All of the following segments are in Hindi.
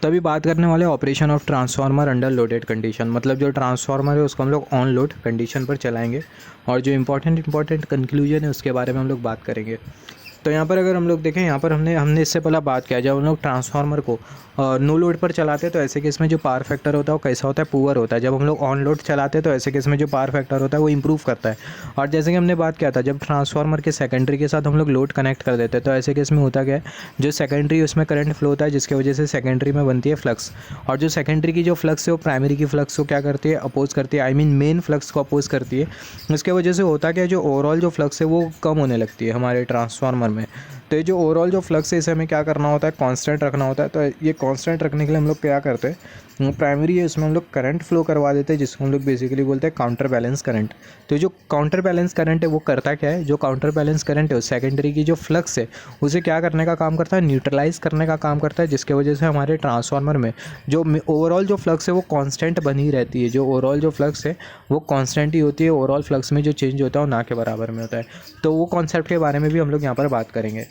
तो अभी बात करने वाले operation of transformer under loaded condition, मतलब जो ट्रांसफार्मर है उसको हम लोग ऑन लोड कंडीशन पर चलाएंगे और जो इंपॉर्टेंट कंक्लूजन है उसके बारे में हम लोग बात करेंगे। तो यहाँ पर अगर हम लोग देखें, यहाँ पर हमने इससे पहले बात किया, जब हम लोग ट्रांसफार्मर को नो लोड पर चलाते हैं तो ऐसे केस में जो पावर फैक्टर होता है वो कैसा होता है, पुअर होता है। जब हम लोग ऑन लोड चलाते हैं तो ऐसे केस में जो पावर फैक्टर होता है वो इंप्रूव करता है। और जैसे कि हमने बात किया था, जब ट्रांसफार्मर के सेकेंडरी के साथ हम लोग लोड कनेक्ट कर देते हैं तो ऐसे केस में होता क्या है, जो सेकेंडरी उसमें करंट फ्लो होता है जिसकी वजह से सेकेंडरी में बनती है फ्लक्स, और जो सेकेंडरी की जो फ्लक्स है वो प्राइमरी की फ्लक्स को क्या करती है, अपोज करती है, आई मीन मेन फ्लक्स को अपोज करती है। उसके वजह से होता क्या है, जो ओवरऑल जो फ्लक्स है वो कम होने लगती है हमारे ट्रांसफार्मर में। तो ये जो ओवरऑल जो फ्लक्स है इसे हमें क्या करना होता है, कांस्टेंट रखना होता है। तो ये कांस्टेंट रखने के लिए हम लोग क्या करते हैं, प्राइमरी है उसमें हम लोग करंट फ्लो करवा देते हैं जिसको हम लोग बेसिकली बोलते हैं काउंटर बैलेंस करंट। तो जो काउंटर बैलेंस करंट है वो करता क्या है, जो काउंटर बैलेंस करंट है सेकेंडरी की जो फ्लक्स है उसे क्या करने का काम करता है, न्यूट्रलाइज करने का काम करता है, जिसके वजह से हमारे ट्रांसफार्मर में जो ओवरऑल जो फ्लक्स है वो कांस्टेंट बनी रहती है। जो ओवरऑल जो फ्लक्स है वो कांस्टेंट ही होती है, ओवरऑल फ्लक्स में जो चेंज होता है वो ना के बराबर में होता है। तो वो कॉन्सेप्ट के बारे में भी हम लोग यहाँ पर बात करेंगे।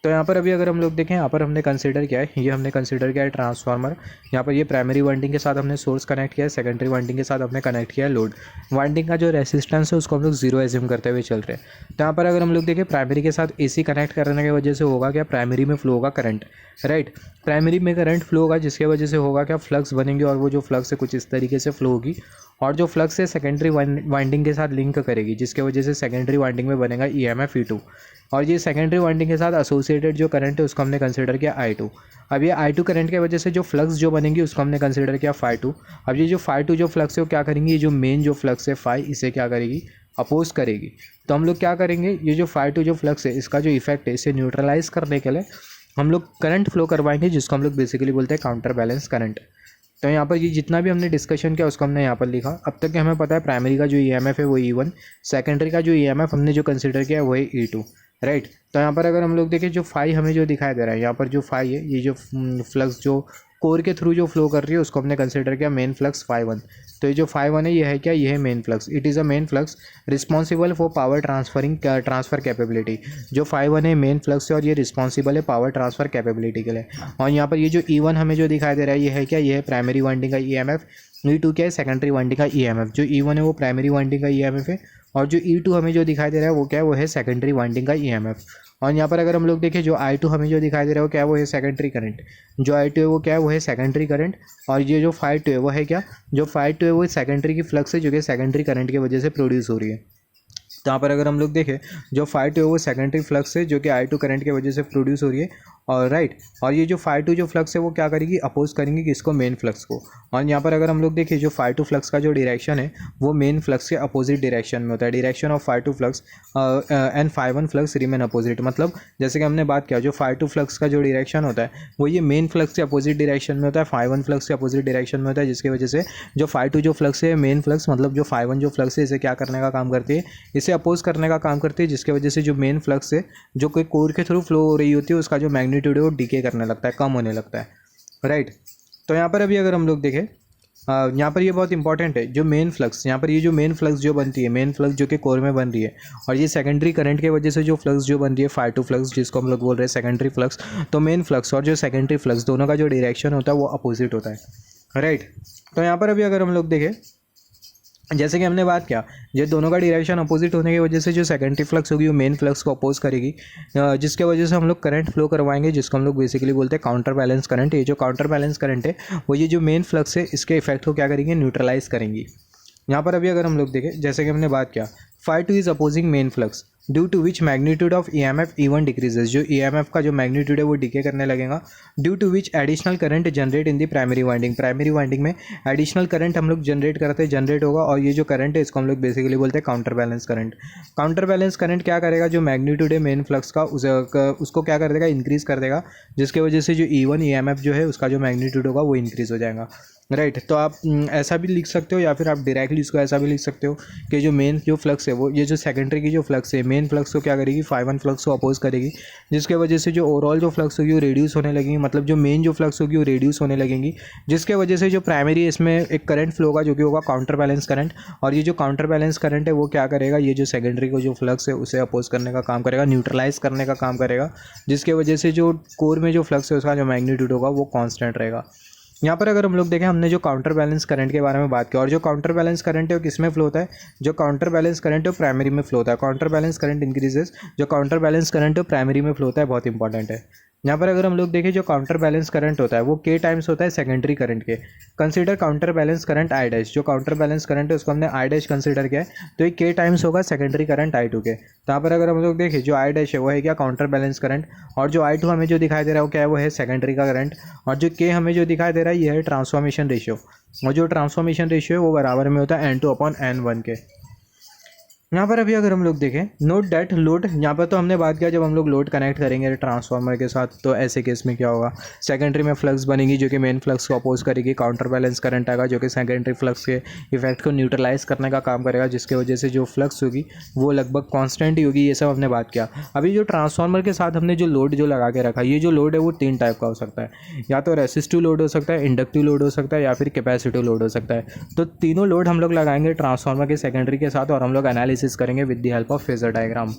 तो यहाँ पर अभी अगर हम लोग देखें, यहाँ पर हमने कंसीडर किया है, ये हमने कंसीडर किया है ट्रांसफार्मर। यहाँ पर ये प्राइमरी वाइंडिंग के साथ हमने सोर्स कनेक्ट किया है, सेकेंडरी वाइंडिंग के साथ हमने कनेक्ट किया है लोड। वाइंडिंग का जो रेसिस्टेंस है उसको हम लोग जीरो एज्यूम करते हुए चल रहे हैं। तो यहाँ पर अगर हम लोग देखें, प्राइमरी के साथ एसी कनेक्ट करने की वजह से होगा क्या, प्राइमरी में फ्लो होगा करंट, राइट। प्राइमरी में करंट फ्लो होगा जिसकी वजह से होगा क्या, फ्लक्स बनेंगे, और वो जो फ्लक्स है कुछ इस तरीके से फ्लो होगी, और जो फ्लक्स है सेकेंडरी वाइंडिंग के साथ लिंक करेगी जिसके वजह से सेकेंडरी वाइंडिंग में बनेगा ईएमएफ E2, और ये सेकेंडरी वाइंडिंग के साथ एसोसिएटेड जो करंट है उसको हमने कंसीडर किया I2। अब ये I2 करंट की वजह से जो फ्लक्स जो बनेंगी उसको हमने कंसीडर किया φ2। अब ये जो φ2 जो फ्लक्स है वो क्या करेंगी, ये जो मेन जो फ्लक्स है φ, इसे क्या करेगी, अपोज करेगी। तो हम लोग क्या करेंगे, ये जो φ2 जो फ्लक्स है इसका जो इफेक्ट है इसे न्यूट्रलाइज करने के लिए हम लोग करंट फ्लो करवाएंगे जिसको हम लोग बेसिकली बोलते हैं काउंटर बैलेंस करंट। तो यहाँ पर ये जितना भी हमने डिस्कशन किया उसको हमने यहाँ पर लिखा। अब तक हमें पता है प्राइमरी का जो ईएमएफ है वो E1, सेकेंडरी का जो ईएमएफ हमने जो कंसीडर किया है वो है E2, राइट। तो यहाँ पर अगर हम लोग देखें, जो फाई हमें जो दिखाई दे रहा है, यहाँ पर जो फाई है, ये जो फ्लक्स जो कोर के थ्रू जो फ्लो कर रही है उसको हमने कंसीडर किया मेन फ्लक्स φ1। तो ये जो φ1 है ये है क्या, ये है main flux. It is a main flux responsible for power transfer capability. जो φ1 है मेन फ्लक्स है और ये रिस्पॉन्सिबल है पावर ट्रांसफर कैपेबिलिटी के लिए। और यहाँ पर ये जो E1 हमें जो दिखाई दे रहा है ये है क्या, ये है प्राइमरी वाइंडिंग का ईएमएफ। E2 क्या है, सेकेंडरी वाइंडिंग का ईएमएफ। जो E1 है वो प्राइमरी वाइंडिंग का ईएमएफ है, और जो E2 हमें जो दिखाई दे रहा है वो क्या है, वो है सेकेंडरी वाइंडिंग का ईएमएफ। और यहाँ पर अगर हम लोग देखें, जो I2 हमें जो दिखाई दे रहा है वो क्या है, वो है सेकेंडरी करंट। जो I2 है वो क्या है, वो है सेकेंडरी करंट। और ये जो φ2 है वो है क्या, जो φ2 है वो सेकेंडरी की फ्लक्स है जो कि सेकेंडरी करंट की वजह से प्रोड्यूस हो रही है। तो यहाँ पर अगर हम लोग देखें, जो φ2 है वो सेकेंडरी फ्लक्स है जो कि I2 करंट की वजह से प्रोड्यूस हो रही है, और राइट। और ये जो φ2 जो फ्लक्स है वो क्या करेगी, अपोज करेंगे किसको, मेन फ्लक्स को। और यहाँ पर अगर हम लोग देखें, जो φ2 फ्लक्स का जो डायरेक्शन है वो मेन फ्लक्स के अपोजिट डायरेक्शन में होता है। Direction of φ2 flux and φ1 flux remain opposite. मतलब जैसे कि हमने बात किया, जो φ2 फ्लक्स का जो डायरेक्शन होता है वो ये मेन फ्लक्स के अपोजिट डायरेक्शन में होता है, φ1 फ्लक्स के अपोजिट डायरेक्शन में होता है, जिसकी वजह से जो φ2 जो फ्लक्स है मेन फ्लक्स, मतलब जो φ1 जो फ्लक्स है इसे क्या करने का काम करती है, इसे अपोज करने का काम करती है, जिसकी वजह से जो मेन फ्लक्स है जो कोई कोर के थ्रू फ्लो हो रही होती है उसका जो मैग्नीट्यूड है वो डीके करने लगता है, कम होने लगता है, राइट। तो यहाँ पर अभी अगर हम लोग देखें, यहाँ पर ये बहुत इंपॉर्टेंट है, जो मेन फ्लक्स, यहाँ पर ये जो मेन फ्लक्स जो बनती है, मेन फ्लक्स जो कि कोर में बन रही है, और ये सेकेंडरी करंट की वजह से जो फ्लक्स जो बन रही है φ2 फ्लक्स जिसको हम लोग बोल रहे हैं सेकेंडरी फ्लक्स। तो मेन फ्लक्स और जो सेकेंडरी फ्लक्स दोनों का जो डायरेक्शन होता है वो अपोजिट होता है, राइट। तो यहाँ पर अभी अगर हम लोग देखें, जैसे कि हमने बात किया, ये दोनों का डायरेक्शन अपोजिट होने की वजह से जो सेकेंडरी फ्लक्स होगी वो मेन फ्लक्स को अपोज करेगी, जिसके वजह से हम लोग करंट फ्लो करवाएंगे जिसको हम लोग बेसिकली बोलते हैं काउंटर बैलेंस करंट। ये जो काउंटर बैलेंस करंट है वो ये जो मेन फ्लक्स है इसके इफेक्ट को क्या करेंगे, न्यूट्रलाइज करेंगी। यहाँ पर अभी अगर हम लोग देखें, जैसे कि हमने बात किया, φ2 is opposing main flux due to which magnitude of EMF E1 decreases. जो ईएमएफ का जो मैग्नीट्यूड है वो डिके करने लगेगा, due to which additional current generate in the primary winding. Primary winding में एडिशनल करंट हम लोग जनरेट होगा, और ये जो करंट है इसको हम लोग बेसिकली बोलते हैं counter balance current. Counter balance current क्या करेगा, जो मैग्नीट्यूड है मेन फ्लक्स का उसको क्या कर देगा, इंक्रीज़ कर देगा, जिसकी वजह से जो E1 ईएमएफ जो है उसका जो मैग्नीट्यूड होगा वो इंक्रीज़ हो जाएगा। राइट। तो आप ऐसा भी लिख सकते हो या फिर आप डायरेक्टली इसको ऐसा भी लिख सकते हो कि जो मेन जो फ्लक्स है वो ये जो सेकेंडरी की जो फ्लक्स है मेन फ्लक्स को क्या करेगी, ∅1 फ्लक्स को अपोज करेगी, जिसके वजह से जो ओवरऑल जो फ्लक्स होगी वो रिड्यूस होने लगेंगी, मतलब जो मेन जो फ्लक्स होगी वो रिड्यूस होने लगेंगी, जिसके वजह से जो प्राइमरी इसमें एक करंट फ्लो होगा जो कि होगा काउंटर बैलेंस करंट। और ये जो काउंटर बैलेंस करंट है वो क्या करेगा, ये जो सेकेंडरी को जो फ्लक्स है उसे अपोज करने का काम करेगा, न्यूट्रलाइज करने का काम करेगा, जिसके वजह से जो कोर में जो फ्लक्स है उसका जो मैग्नीट्यूड होगा वो कांस्टेंट रहेगा। यहाँ पर अगर हम लोग देखें, हमने जो काउंटर बैलेंस करंट के बारे में बात की, और जो काउंटर बैलेंस करंट है वो किस में फ्लो होता है, जो काउंटर बैलेंस करंट है वो प्राइमरी में फ्लो होता है। काउंटर बैलेंस करंट इंक्रीजेस, जो काउंटर बैलेंस करंट है वो प्राइमरी में फ्लो होता है, बहुत इंपॉर्टेंट है। यहाँ पर अगर हम लोग देखें, जो काउंटर बैलेंस करंट होता है वो के टाइम्स होता है सेकेंडरी करंट के। Consider counter balance current I dash, जो काउंटर बैलेंस करंट है उसको हमने आई डैश कंसीडर किया है, तो ये के टाइम्स होगा सेकेंडरी करंट आई टू के। तो यहाँ पर अगर हम लोग देखें, जो आई डैश है वो है क्या, काउंटर बैलेंस करंट, और जो आई टू हमें जो दिखाई दे रहा है वो क्या है, वो है सेकेंडरी का करंट, और जो के हमें जो दिखाई दे रहा है ये है ट्रांसफॉर्मेशन रेशियो, और जो ट्रांसफॉर्मेशन रेशियो है वो बराबर में होता है N2/N1 के। यहाँ पर अभी अगर हम लोग देखें, नोट डैट लोड, यहाँ पर तो हमने बात किया जब हम लोग लोड कनेक्ट करेंगे ट्रांसफार्मर के साथ तो ऐसे केस में क्या होगा, सेकेंडरी में फ्लक्स बनेगी जो कि मेन फ्लक्स को अपोज करेगी, काउंटर बैलेंस करंट आएगा जो कि सेकेंडरी फ्लक्स के इफेक्ट को न्यूट्रलाइज करने का काम करेगा, जिसकी वजह से जो फ्लक्स होगी वो लगभग कांस्टेंट ही होगी। ये सब हमने बात किया। अभी जो ट्रांसफार्मर के साथ हमने जो लोड जो लगा के रखा, ये जो लोड है वो 3 टाइप का हो सकता है, या तो रेसिस्टिव लोड हो सकता है, इंडक्टिव लोड हो सकता है, या फिर कैपेसिटिव लोड हो सकता है। तो तीनों लोड हम लोग लगाएंगे ट्रांसफार्मर के सेकेंडरी के साथ, और हम लोग एनालिसिस करेंगे with the help of phasor diagram.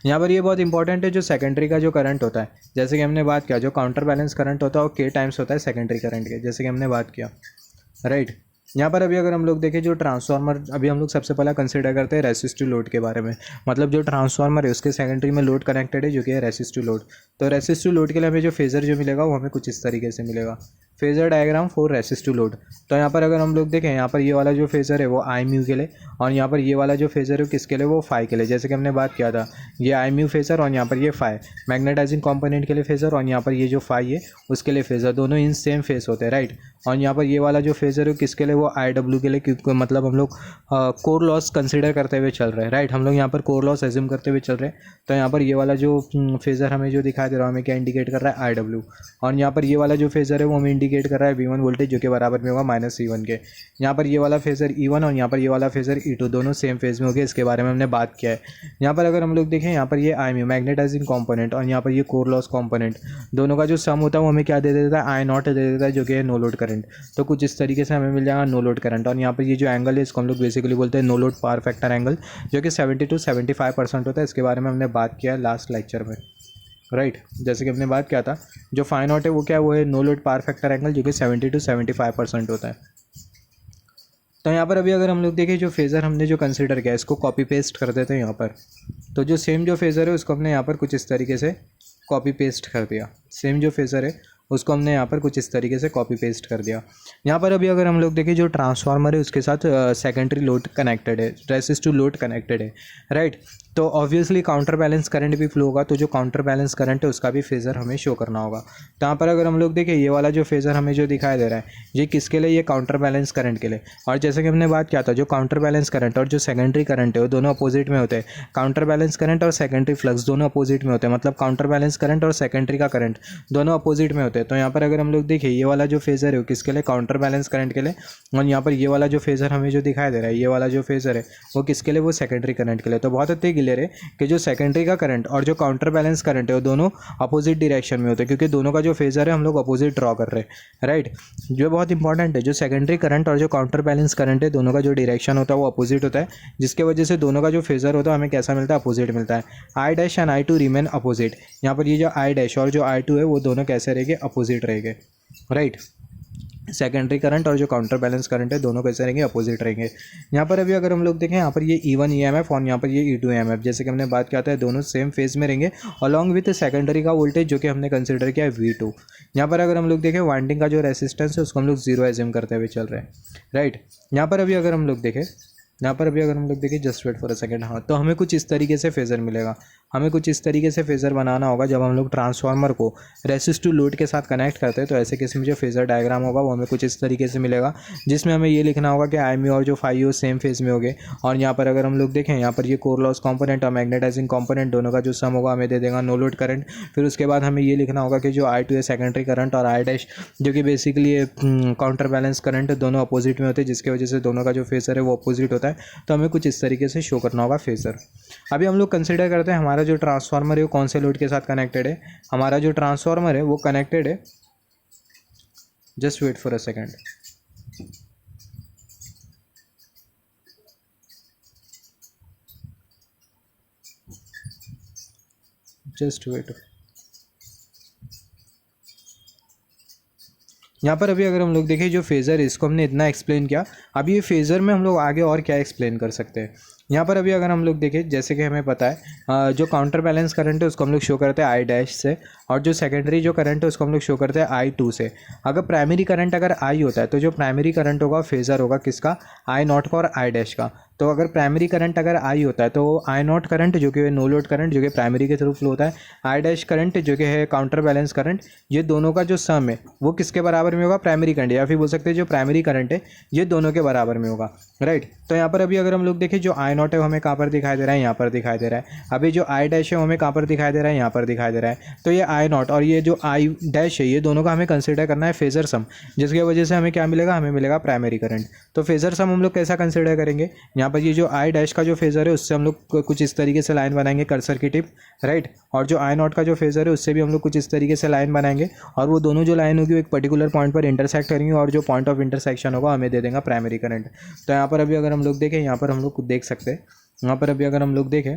यहाँ पर ये बहुत इंपॉर्टेंट है, जो सेकेंडरी का जो करंट होता है, जैसे कि हमने बात किया, जो काउंटर बैलेंस करंट होता है वो के टाइम्स होता है सेकेंडरी करंट के, जैसे कि हमने बात किया, राइट। यहाँ पर अभी अगर हम लोग देखें, जो ट्रांसफार्मर, अभी हम लोग सबसे पहला कंसीडर करते हैं रेसिस्टिव लोड के बारे में, मतलब जो ट्रांसफार्मर है उसके सेकेंडरी में लोड कनेक्टेड है जो कि है रेसिस्टिव लोड। तो रेसिस्टिव लोड के लिए हमें जो फेजर जो मिलेगा वो हमें कुछ इस तरीके से मिलेगा, phasor diagram for resistive load. तो यहाँ पर अगर हम लोग देखें, यहाँ पर ये वाला जो फेजर है वो आई म्यू के लिए, और यहाँ पर ये वाला जो फेजर है किसके लिए, वो फाई के लिए, जैसे कि हमने बात किया था, ये आई म्यू फेजर और यहाँ पर ये फाई मैग्नेटाइजिंग कंपोनेंट के लिए फेजर, और यहाँ पर ये जो फाई है उसके लिए फेजर, दोनों इन सेम फेस होते हैं, राइट। और यहाँ पर ये वाला जो फेजर है किसके लिए, वो आई डब्ल्यू के लिए, क्योंकि मतलब हम लोग कोर लॉस कंसिडर करते हुए चल रहे हैं, राइट। हम लोग यहाँ पर कोर लॉस एज्यूम करते हुए चल रहे हैं। तो यहाँ पर ये वाला जो फेजर हमें जो दिखाई दे रहा है हमें क्या इंडिकेट कर रहा है, आई डब्ल्यू, और यहाँ पर ये वाला जो फेजर है वो हमें इंडिकेट कर रहा है V1 वोल्टेज जो कि बराबर में होगा -E1 के। यहाँ पर ये वाला फेजर E1 और यहाँ पर ये वाला फेजर E2 दोनों सेम फेज में हो गए, इसके बारे में हमने बात किया है। यहाँ पर अगर हम लोग देखें, यहाँ पर ये आई म्यू मैग्नेटाइजिंग कंपोनेंट और यहाँ पर ये कोर लॉस कंपोनेंट, दोनों का जो सम होता है वो हमें क्या दे देता है, I0 दे देता है जो कि है नो लोड करंट। तो कुछ इस तरीके से हमें मिल जाएगा नो लोड करंट। और यहाँ पर ये जो एंगल है इसको हम लोग बेसिकली बोलते हैं no load power factor angle, जो कि 70 to 75% होता है। इसके बारे में हमने बात किया है लास्ट लेक्चर में, राइट। जैसे कि हमने बात किया था, जो ∅0 है वो क्या है, वो है no load power factor angle जो कि 70 to 75% होता है। तो यहाँ पर अभी अगर हम लोग देखें, जो फेज़र हमने जो कंसीडर किया इसको कॉपी पेस्ट कर देते हैं यहाँ पर। तो जो सेम जो फेज़र है उसको हमने यहाँ पर कुछ इस तरीके से कॉपी पेस्ट कर दिया, सेम जो फेज़र है उसको हमने यहाँ पर कुछ इस तरीके से कॉपी पेस्ट कर दिया। यहाँ पर अभी अगर हम लोग देखें, जो ट्रांसफार्मर है उसके साथ सेकेंडरी लोड कनेक्टेड है, रेसिस्टिव लोड कनेक्टेड है, राइट। तो ऑब्वियसली काउंटर बैलेंस करंट भी फ्लो होगा, तो जो काउंटर बैलेंस करंट है उसका भी फेज़र हमें शो करना होगा। तो यहाँ पर अगर हम लोग देखें, ये वाला जो फेज़र हमें जो दिखाई दे रहा है ये किसके लिए, ये काउंटर बैलेंस करंट के लिए। और जैसे कि हमने बात किया था, जो काउंटर बैलेंस करंट और जो सेकेंडरी करंट है वो दोनों अपोजिट में होते हैं। काउंटर बैलेंस करंट और सेकेंडरी फ्लक्स दोनों अपोजिट में होते हैं, मतलब काउंटर बैलेंस करंट और सेकेंडरी का करंट दोनों अपोजिट में होते हैं। तो यहाँ पर अगर हम लोग देखें, ये वाला जो फेज़र है वो किसके लिए, काउंटर बैलेंस करंट के लिए, और यहाँ पर ये वाला जो फेज़र हमें जो दिखाई दे रहा है, ये वाला जो फेज़र है वो किसके लिए, वो सेकेंडरी करंट के लिए। तो बहुत अच्छे क्लियर है कि जो सेकेंडरी का करंट और जो काउंटर बैलेंस करंट है वो दोनों अपोजिट डायरेक्शन में होते हैं, क्योंकि दोनों का जो फेज़र है हम लोग अपोजिट ड्रॉ कर रहे हैं, राइट। जो बहुत इंपॉर्टेंट है, जो सेकेंडरी करंट और जो काउंटर बैलेंस करंट है दोनों का जो डायरेक्शन होता है वो अपोजिट होता है, जिसके वजह से दोनों का जो फेज़र होता है हमें कैसा मिलता है, अपोजिट मिलता है। I dash and I2 remain opposite. यहाँ पर ये जो आई डैश और जो I2 है वो दोनों कैसे रहेंगे, अपोजिट रहेंगे, राइट। सेकेंडरी करंट और जो काउंटर बैलेंस करंट है दोनों कैसे रहेंगे, अपोजिट रहेंगे। यहाँ पर अभी अगर हम लोग देखें, यहाँ पर ये E1 EMF और यहाँ पर ये E2 EMF, जैसे कि हमने बात किया था दोनों सेम फेज में रहेंगे, अलॉन्ग विथ सेकेंडरी का वोल्टेज जो कि हमने कंसिडर किया है V2। यहाँ पर अगर हम लोग देखें, वाइंडिंग का जो रेसिस्टेंस है उसको हम लोग 0 एज्यूम करते हुए चल रहे हैं, राइट। यहाँ पर अभी अगर हम लोग देखें, just wait for a second, हाँ, तो हमें कुछ इस तरीके से फेज़र मिलेगा। हमें कुछ इस तरीके से फेज़र बनाना होगा। जब हम लोग ट्रांसफार्मर को रेसिस्टिव लोड के साथ कनेक्ट करते हैं तो ऐसे केस में जो फेज़र डायग्राम होगा वो हमें कुछ इस तरीके से मिलेगा, जिसमें हमें ये लिखना होगा कि IMU और जो FIO सेम फेज़ में होंगे। और यहाँ पर अगर हम लोग देखें, यहाँ पर ये कोर लॉस कंपोनेंट और मैग्नेटाइजिंग कंपोनेंट दोनों का जो सम होगा हमें दे देगा नो लोड करंट। फिर उसके बाद हमें ये लिखना होगा कि जो I2 है सेकेंडरी करंट और I डैश जो कि बेसिकली काउंटर बैलेंस करंट दोनों अपोजिट में होते हैं, जिसकी वजह से दोनों का जो फेज़र है वो अपोजिट होता है। तो हमें कुछ इस तरीके से शो करना होगा फेज़र। अभी हम लोग कंसिडर करते हैं हमारा जो ट्रांसफार्मर है वो कौन से लोड के साथ कनेक्टेड है। हमारा जो ट्रांसफार्मर है वो कनेक्टेड है, just wait for a second, just wait. यहाँ पर अभी अगर हम लोग देखें जो फेज़र है इसको हमने इतना एक्सप्लेन किया। अभी ये फेज़र में हम लोग आगे और क्या एक्सप्लेन कर सकते हैं। यहाँ पर अभी अगर हम लोग देखें, जैसे कि हमें पता है जो काउंटर बैलेंस करंट है उसको हम लोग शो करते हैं I डैश से, और जो सेकेंडरी जो करंट है उसको हम लोग शो करते हैं I2 से। अगर प्राइमरी करंट अगर I होता है तो जो प्राइमरी करंट होगा फेज़र होगा किसका, I0 का और I डैश का। तो अगर प्राइमरी करंट अगर I होता है तो I0 करंट जो कि नो लोड करंट जो कि प्राइमरी के थ्रू फ्लो होता है, I डैश करंट जो कि है काउंटर बैलेंस करंट, ये दोनों का जो सम है वो किसके बराबर में होगा, प्राइमरी करंट, या फिर बोल सकते हैं जो प्राइमरी करंट है ये दोनों के बराबर में होगा, राइट। तो यहाँ पर अभी अगर हम लोग देखें जो I0 है वो हमें कहाँ पर दिखाई दे रहा है, यहाँ पर दिखाई दे रहा है। अभी जो I डैश है वो हमें कहाँ पर दिखाई दे रहा है, यहाँ पर दिखाई दे रहा है। तो ये I0 और ये जो I डैश है ये दोनों का हमें कंसिडर करना है फेज़र सम, जिसकी वजह से हमें क्या मिलेगा, हमें मिलेगा प्राइमरी करंट। तो फेज़र सम हम लोग कैसा कंसिडर करेंगे, यहाँ पर ये जो I डैश का जो फेज़र है उससे हम लोग कुछ इस तरीके से लाइन बनाएंगे कर्सर की टिप, राइट। और जो I0 का जो फेज़र है उससे भी हम लोग कुछ इस तरीके से लाइन बनाएंगे, और वो दोनों जो लाइन होगी वो एक पर्टिकुलर पॉइंट पर इंटरसेक्ट करेंगे, और जो पॉइंट ऑफ इंटरसेक्शन होगा हमें दे देगा प्राइमरी करंट। तो यहाँ पर अभी अगर हम लोग देखें, यहाँ पर हम लोग देख सकते हैं, यहाँ पर अभी अगर हम लोग देखें,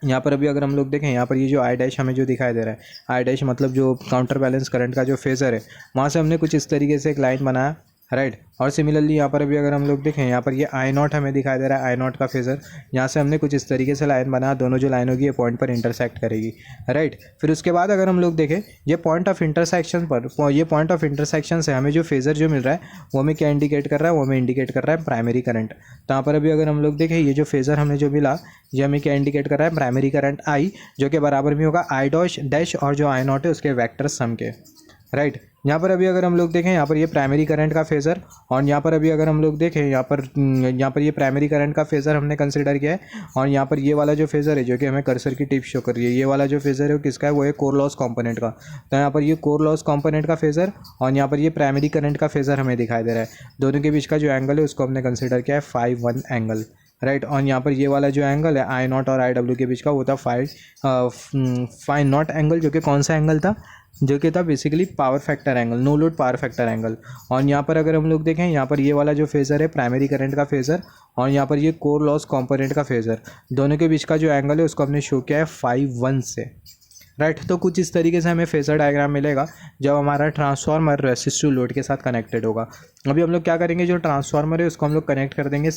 यहाँ पर अभी अगर हम लोग देखें, यहाँ पर ये जो I डैश हमें जो दिखाई दे रहा है, I डैश मतलब जो काउंटर बैलेंस करंट का जो फेज़र है वहाँ से हमने कुछ इस तरीके से एक लाइन बनाया, राइट। और सिमिलरली यहाँ पर अभी अगर हम लोग देखें, यहाँ पर ये I0 हमें दिखाई दे रहा है, I0 का फेज़र, यहाँ से हमने कुछ इस तरीके से लाइन बनाया, दोनों जो लाइन होगी ये पॉइंट पर इंटरसेक्ट करेगी, राइट। फिर उसके बाद अगर हम लोग देखें ये पॉइंट ऑफ इंटरसेक्शन पर, ये पॉइंट ऑफ इंटरसेक्शन से हमें जो फेज़र जो मिल रहा है वो हमें क्या इंडिकेट कर रहा है, वो हमें इंडिकेट कर रहा है प्राइमरी करंट। तो यहाँ पर अभी अगर हम लोग देखें ये जो फेज़र हमें जो मिला ये हमें क्या इंडिकेट कर रहा है, प्राइमरी करंट I, जो कि बराबर में होगा I डैश और जो I0 है उसके वेक्टर सम के, राइट। यहाँ पर अभी अगर हम लोग देखें, यहाँ पर ये प्राइमरी करंट का फेज़र, और यहाँ पर अभी अगर हम लोग देखें यहाँ पर ये प्राइमरी करंट का फेज़र हमने कंसिडर किया है। और यहाँ पर ये वाला जो फेज़र है जो कि हमें कर्सर की टिप शो कर रही है, ये वाला जो फेज़र है वो किसका है, वो है कोर लॉस कंपोनेंट का। तो यहाँ पर ये कोर लॉस कंपोनेंट का फेज़र और यहाँ पर ये प्राइमरी करंट का फेज़र हमें दिखाई दे रहा है। दोनों के बीच का जो एंगल है उसको हमने कंसिडर किया है 5-1 एंगल, राइट। और यहाँ पर ये वाला जो एंगल है I0 और IW के बीच का वो था 5 नॉट एंगल, जो कि कौन सा एंगल था, जो कि था basically power factor angle, no load power factor angle. और यहाँ पर अगर हम लोग देखें, यहाँ पर ये वाला जो फेज़र है प्राइमरी करंट का फेज़र, और यहाँ पर ये कोर लॉस कंपोनेंट का फेज़र, दोनों के बीच का जो एंगल है उसको हमने शो किया है 5-1 से, राइट। तो कुछ इस तरीके से हमें फेज़र डायग्राम मिलेगा जब हमारा ट्रांसफार्मर रेसिस्टिव लोड के साथ कनेक्टेड होगा। अभी हम लोग क्या करेंगे, जो ट्रांसफार्मर है उसको हम लोग कनेक्ट कर देंगे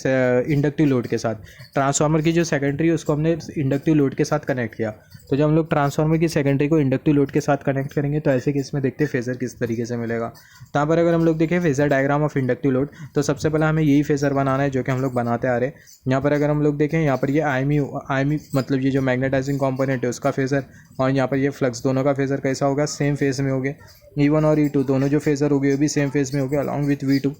इंडक्टिव लोड के साथ। ट्रांसफार्मर की जो सेकेंडरी है उसको हमने इंडक्टिव लोड के साथ कनेक्ट किया। तो जब हम लोग ट्रांसफार्मर की सेकेंडरी को इंडक्टिव लोड के साथ कनेक्ट करेंगे तो ऐसे केस में देखते हैं फेज़र किस तरीके से मिलेगा। तो यहाँ पर अगर हम लोग देखें phasor diagram of inductive load, तो सबसे पहले हमें यही फेज़र बनाना है जो कि हम लोग बनाते आ रहे हैं। यहाँ पर अगर हम लोग देखें, यहाँ पर ये IMU मतलब ये जो मैग्नेटाइजिंग कंपोनेंट है उसका फेज़र, और यहाँ पर ये फ्लक्स, दोनों का फेज़र कैसा होगा, सेम फेज़ में हो गए। E1 और E2 दोनों जो फेज़र हो गए वो भी सेम फेज़ में हो गए अलॉन्ग विथ V2।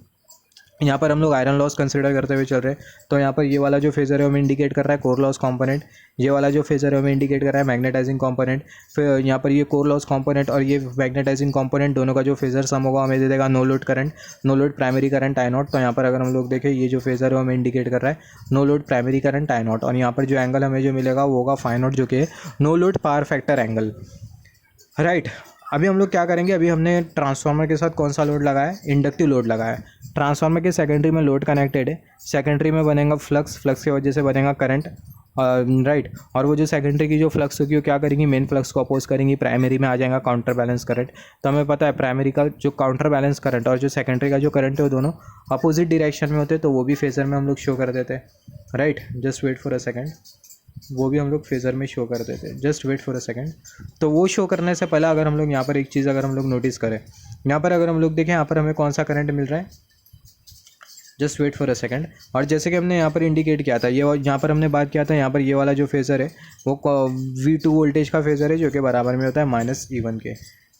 यहाँ पर हम लोग आयरन लॉस कंसिडर करते हुए चल रहे हैं। तो यहाँ पर ये वाला जो फेज़र है हमें इंडिकेट कर रहा है कोर लॉस कंपोनेंट, ये वाला जो फेज़र है हमें इंडिकेट कर रहा है मैग्नेटाइजिंग कंपोनेंट। फिर यहाँ पर ये कोर लॉस कंपोनेंट और ये मैग्नेटाइजिंग कंपोनेंट दोनों का जो फेज़र सम होगा हमें दे देगा no load current, no load primary current I0। तो यहाँ पर अगर हम लोग देखें ये जो फेज़र है हमें इंडिकेट कर रहा है no load primary current I0, और यहाँ पर जो एंगल हमें जो मिलेगा वो होगा φ0 जो कि no load power factor angle, right. अभी हम लोग क्या करेंगे, अभी हमने ट्रांसफार्मर के साथ कौन सा लोड लगाया है, इंडक्टिव लोड लगाया है। ट्रांसफार्मर के सेकेंडरी में लोड कनेक्टेड है, सेकेंडरी में बनेगा फ्लक्स, फ्लक्स की वजह से बनेगा करंट, राइट। और वो जो सेकेंडरी की जो फ्लक्स होगी वो क्या करेंगी, मेन फ्लक्स को अपोज करेंगी, प्राइमरी में आ जाएगा काउंटर बैलेंस करंट। तो हमें पता है प्राइमरी का जो काउंटर बैलेंस करंट और जो सेकेंडरी का जो करंट है वो दोनों अपोजिट डायरेक्शन में होते हैं, तो वो भी फेज़र में हम लोग शो कर देते हैं, right. Just wait for a second, वो भी हम लोग फेज़र में शो कर देते हैं, just wait for a second. तो वो शो करने से पहले अगर हम लोग यहाँ पर एक चीज़ अगर हम लोग नोटिस करें, यहाँ पर अगर हम लोग देखें यहाँ पर हमें कौन सा करंट मिल रहा है, just wait for a second. और जैसे कि हमने यहाँ पर इंडिकेट किया था, ये यहाँ पर हमने बात किया था, यहाँ पर ये वाला जो फेज़र है वो V2 वोल्टेज का फेज़र है जो कि बराबर में होता है -E1 के,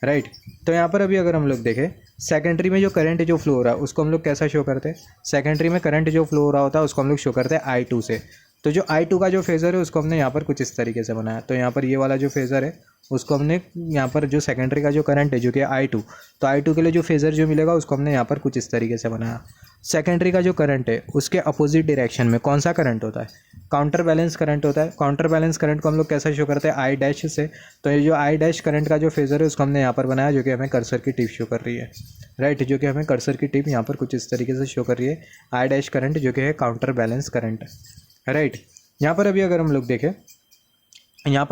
राइट। तो यहाँ पर अभी अगर हम लोग देखें सेकेंडरी में जो करंट जो फ्लो हो रहा है उसको हम लोग कैसा शो करते हैं, सेकेंडरी में करंट जो फ्लो हो रहा होता है उसको हम लोग शो करते हैं I2 से। तो जो I2 का जो फेज़र है उसको हमने यहाँ पर कुछ इस तरीके से बनाया। तो यहाँ पर ये वाला जो फेज़र है उसको हमने यहाँ पर जो सेकेंडरी का जो करंट है जो कि I2, तो I2 के लिए जो फेज़र जो मिलेगा उसको हमने यहाँ पर कुछ इस तरीके से बनाया। सेकेंडरी का जो करंट है उसके अपोजिट डायरेक्शन में कौन सा करंट होता है, काउंटर बैलेंस करंट होता है। काउंटर बैलेंस करंट को हम लोग कैसा शो करते हैं, आई डैश से। तो ये जो आई डैश करंट का जो फेज़र है उसको हमने यहाँ पर बनाया जो कि हमें कर्सर की टिप शो कर रही है, राइट, जो कि हमें कर्सर की टिप यहाँ पर कुछ इस तरीके से शो कर रही है, आई डैश करंट जो कि है काउंटर बैलेंस करंट, राइट। यहाँ पर अभी अगर हम लोग देखें, यहाँ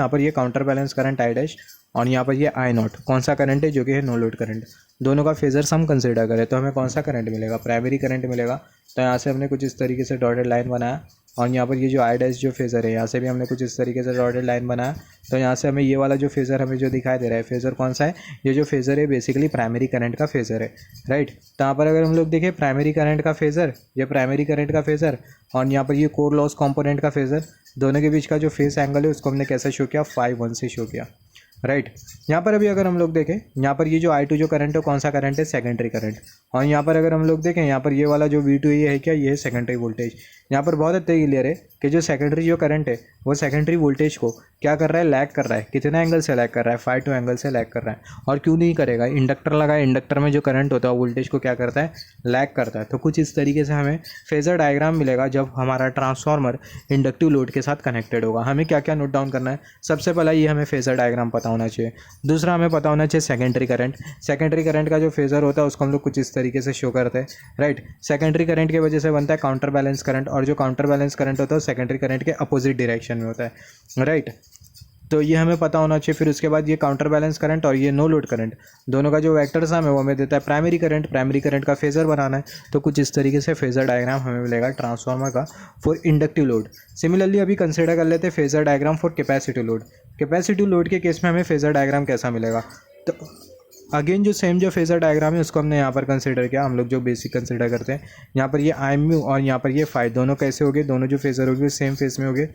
पर ये counter balance current I dash और यहाँ पर ये आई नॉट कौन सा करंट है जो कि है नो लोड करंट। दोनों का फेज़र सम कंसिडर करें तो हमें कौन सा करंट मिलेगा, प्राइमरी करंट मिलेगा। तो यहाँ से हमने कुछ इस तरीके से डॉटेड लाइन बनाया और यहाँ पर ये जो आई डैश जो फेज़र है यहाँ से भी हमने कुछ इस तरीके से डॉटेड लाइन बनाया। तो यहाँ से हमें ये वाला जो फेज़र हमें जो दिखाई दे रहा है, फेज़र कौन सा है, ये जो फेज़र है बेसिकली प्राइमरी करंट का फेज़र है, राइट। तो यहाँ पर अगर हम लोग देखें प्राइमरी करंट का फेज़र, ये प्राइमरी करंट का फेज़र और यहाँ पर ये कोर लॉस कॉम्पोनेंट का फेज़र, दोनों के बीच का जो फेस एंगल है उसको हमने कैसे शो किया, 5-1 से शो किया, राइट। यहाँ पर अभी अगर हम लोग देखें, यहाँ पर ये जो I2 जो करंट है कौन सा करंट है, सेकेंडरी करंट। और यहाँ पर अगर हम लोग देखें, यहाँ पर ये वाला जो V2 ये है क्या, ये है सेकेंडरी वोल्टेज। यहाँ पर बहुत अच्छे क्लियर है कि जो सेकेंडरी जो करंट है वो सेकेंडरी वोल्टेज को क्या कर रहा है, लैग कर रहा है। कितना एंगल से लैग कर रहा है, 5-2 एंगल से लैग कर रहा है। और क्यों नहीं करेगा, इंडक्टर लगा है, इंडक्टर में जो करंट होता है वोल्टेज को क्या करता है, लैग करता है। तो कुछ इस तरीके से हमें फेज़र डायग्राम मिलेगा जब हमारा ट्रांसफार्मर इंडक्टिव लोड के साथ कनेक्टेड होगा। हमें क्या क्या नोट डाउन करना है, सबसे पहला ये हमें फेज़र डायग्राम पता होना चाहिए। दूसरा हमें पता होना चाहिए सेकेंडरी करंट। सेकेंडरी करंट का जो फेज़र होता है उसको हम लोग कुछ इस तरीके से शो करते हैं, राइट। सेकेंडरी करंट की वजह से बनता है काउंटर बैलेंस करंट और जो काउंटर बैलेंस करंट होता है सेकेंडरी करंट के अपोजिट डायरेक्शन में होता है, राइट। तो ये हमें पता होना चाहिए। फिर उसके बाद ये काउंटर बैलेंस करंट और ये नो लोड करंट, दोनों का जो वेक्टर सम है वो हमें देता है प्राइमरी करंट। प्राइमरी करंट का फेज़र बनाना है तो कुछ इस तरीके से फेज़र डायग्राम हमें मिलेगा ट्रांसफार्मर का फॉर इंडक्टिव लोड। सिमिलरली अभी कंसिडर कर लेते हैं phasor diagram for capacitive load. Capacitive load के केस में हमें फेज़र डायग्राम कैसा मिलेगा, तो अगेन जो सेम जो फेज़र डायग्राम है उसको हमने यहाँ पर कंसिडर किया। हम लोग जो बेसिक कंसिडर करते हैं, यहाँ पर ये IMU और यहाँ पर ये फाई, दोनों कैसे हो गए, दोनों जो फेज़र होगी सेम फेस में हो गए।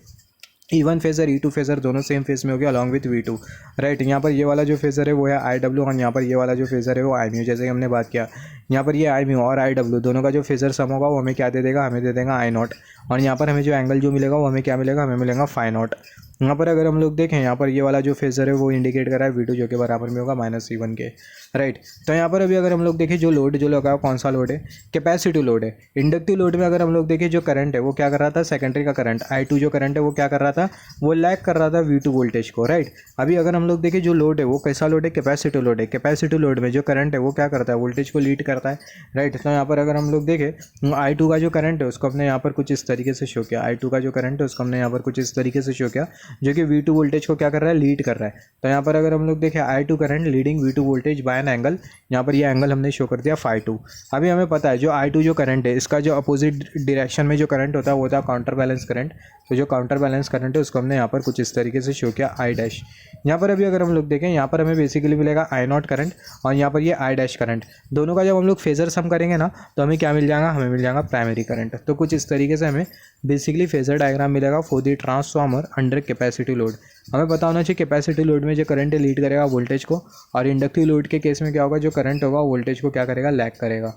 E1 फेज़र E2 फेज़र दोनों सेम फेस में हो गया अलॉन्ग विथ V2, राइट। यहाँ पर ये वाला जो फेज़र है वो है IW और यहाँ पर ये वाला जो फेज़र है वो IMU। जैसे कि हमने बात किया, यहाँ पर ये IMU और IW दोनों का जो फेज़र सम होगा वो हमें क्या दे देगा, हमें दे देगा I नॉट। और यहाँ पर हमें जो एंगल जो मिलेगा वो हमें क्या मिलेगा, हमें मिलेगा फाई नॉट। यहाँ पर अगर हम लोग देखें, यहाँ पर ये वाला जो फेज़र है वो इंडिकेट कर रहा है V2 जो कि बराबर में होगा -E1 के, राइट। तो यहाँ पर अभी अगर हम लोग देखें जो लोड जो लगा कौन सा लोड है, कैपेसिटिव लोड है। इंडक्टिव लोड में अगर हम लोग देखें जो करंट है वो क्या कर रहा था, सेकेंडरी का करंट I2 जो करंट है वो क्या कर रहा था, वो लैग कर रहा था V2 वोल्टेज को, राइट। अभी अगर हम लोग देखें जो लोड है वो कैसा लोड है, कैपेसिटिव लोड है। कैपेसिटिव लोड में जो करंट है वो क्या करता है, वोल्टेज को लीड करता है, राइट। तो यहाँ पर अगर हम लोग देखें I2 का जो करंट है उसको हमने यहाँ पर कुछ इस तरीके से शो किया। I2 का जो करंट है उसको हमने यहाँ पर कुछ इस तरीके से शो किया जो कि V2 वोल्टेज को क्या कर रहा है, लीड कर रहा है। तो यहाँ पर अगर हम लोग देखें I2 current leading V2 voltage bye an angle, यहाँ पर ये एंगल हमने शो कर दिया φ2। अभी हमें पता है जो I2 जो करंट है इसका जो अपोजिट डायरेक्शन में जो करंट होता है वो होता है काउंटर बैलेंस करंट। तो जो काउंटर बैलेंस करंट है उसको हमने यहाँ पर कुछ इस तरीके से शो किया I डैश। यहाँ पर अभी अगर हम लोग देखें, यहाँ पर हमें बेसिकली मिलेगा I नॉट करंट और यहाँ पर ये I डैश करंट। दोनों का जब हम लोग फेज़र सम करेंगे ना तो हमें क्या मिल जाएगा, हमें मिल जाएगा प्राइमरी करंट। तो कुछ इस तरीके से हमें बेसिकली फेज़र डायग्राम मिलेगा for the transformer under capacity load. हमें पता होना चाहिए कैपेसिटी लोड में जो करंट लीड करेगा वोल्टेज को, और इंडक्टिव लोड के केस में क्या होगा, जो करंट होगा वोल्टेज को क्या करेगा, लैग करेगा।